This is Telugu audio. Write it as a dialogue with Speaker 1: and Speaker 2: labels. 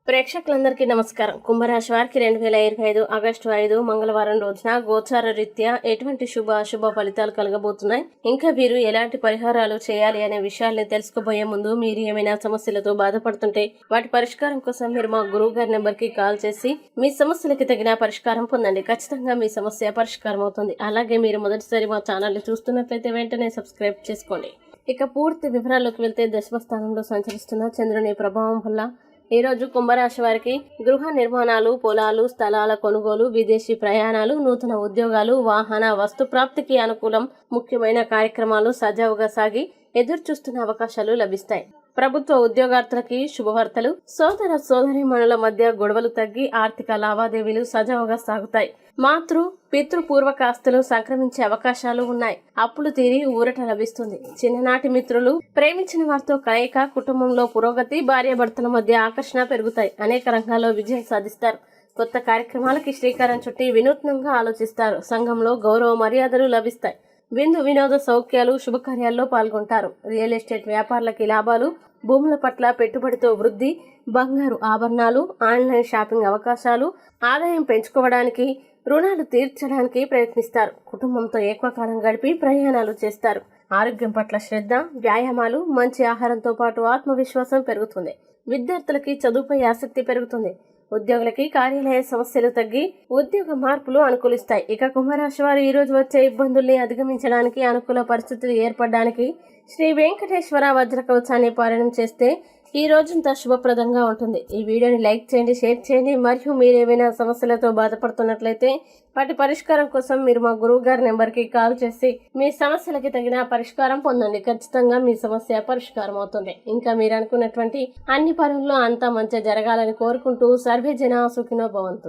Speaker 1: ప్రేక్షకులందరికీ నమస్కారం. కుంభరాశి వారికి 2025 ఆగస్టు 5 మంగళవారం రోజున గోచార రీత్యా ఎటువంటి శుభ అశుభ ఫలితాలు కలగబోతున్నాయి, ఇంకా వీరు ఎలాంటి పరిహారాలు చేయాలి అనే విషయాల్ని తెలుసుకోబోయే ముందు మీరు ఏమైనా సమస్యలతో బాధపడుతుంటే వాటి పరిష్కారం కోసం మీరు మా గురువు గారి నెంబర్ కి కాల్ చేసి మీ సమస్యలకి తగిన పరిష్కారం పొందండి. ఖచ్చితంగా మీ సమస్య పరిష్కారం అవుతుంది. అలాగే మీరు మొదటిసారి మా ఛానల్ ని చూస్తున్నట్లయితే వెంటనే సబ్స్క్రైబ్ చేసుకోండి. ఇక పూర్తి వివరాల్లోకి వెళ్తే దశమ స్థానంలో సంచరిస్తున్న చంద్రుని ప్రభావం వల్ల ఈ రోజు కుంభరాశి వారికి గృహ నిర్మాణాలు, పొలాలు, స్థలాల కొనుగోలు, విదేశీ ప్రయాణాలు, నూతన ఉద్యోగాలు, వాహన వస్తు ప్రాప్తికి అనుకూలం. ముఖ్యమైన కార్యక్రమాలు సజావుగా సాగి ఎదురు చూస్తున్న అవకాశాలు లభిస్తాయి. ప్రభుత్వ ఉద్యోగార్థులకి శుభవార్తలు. సోదర సోదరీమణుల మధ్య గొడవలు తగ్గి ఆర్థిక లావాదేవీలు సజావుగా సాగుతాయి. పితృపూర్వక ఆస్తులు సంక్రమించే అవకాశాలు ఉన్నాయి. అప్పులు తీరి ఊరట లభిస్తుంది. చిన్ననాటి మిత్రులు, ప్రేమించిన వారితో కలయిక, కుటుంబంలో పురోగతి, భార్యాభర్తల మధ్య ఆకర్షణ పెరుగుతాయి. అనేక రంగాల్లో విజయం సాధిస్తారు. కొత్త కార్యక్రమాలకి శ్రీకారం చుట్టి వినూత్నంగా ఆలోచిస్తారు. సంఘంలో గౌరవ మర్యాదలు లభిస్తాయి. విందు వినోద సౌఖ్యాలు, శుభకార్యాల్లో పాల్గొంటారు. రియల్ ఎస్టేట్ వ్యాపారులకి లాభాలు, భూముల పట్ల పెట్టుబడితో వృద్ధి, బంగారు ఆభరణాలు, ఆన్లైన్ షాపింగ్ అవకాశాలు, ఆదాయం పెంచుకోవడానికి, రుణాలు తీర్చడానికి ప్రయత్నిస్తారు. కుటుంబంతో ఎక్కువకాలం గడిపి ప్రయాణాలు చేస్తారు. ఆరోగ్యం పట్ల శ్రద్ధ, వ్యాయామాలు, మంచి ఆహారంతో పాటు ఆత్మవిశ్వాసం పెరుగుతుంది. విద్యార్థులకి చదువుపై ఆసక్తి పెరుగుతుంది. ఉద్యోగులకి కార్యాలయ సమస్యలు తగ్గి ఉద్యోగ మార్పులు అనుకూలిస్తాయి. ఇక కుంభరాశి వారు ఈ రోజు వచ్చే ఇబ్బందుల్ని అధిగమించడానికి, అనుకూల పరిస్థితులు ఏర్పడడానికి శ్రీ వెంకటేశ్వర వజ్ర కవచాన్ని పారాయణం చేస్తే ఈ రోజంతా శుభప్రదంగా ఉంటుంది. ఈ వీడియోని లైక్ చేయండి, షేర్ చేయండి. మరియు మీరు ఏమైనా సమస్యలతో బాధపడుతున్నట్లయితే వాటి పరిష్కారం కోసం మీరు మా గురువు గారి నెంబర్కి కాల్ చేసి మీ సమస్యలకి తగిన పరిష్కారం పొందండి. ఖచ్చితంగా మీ సమస్య పరిష్కారం అవుతుంది. ఇంకా మీరు అనుకున్నటువంటి అన్ని పనుల్లో అంతా మంచి జరగాలని కోరుకుంటూ సర్వే జన సుఖినో భవంతు.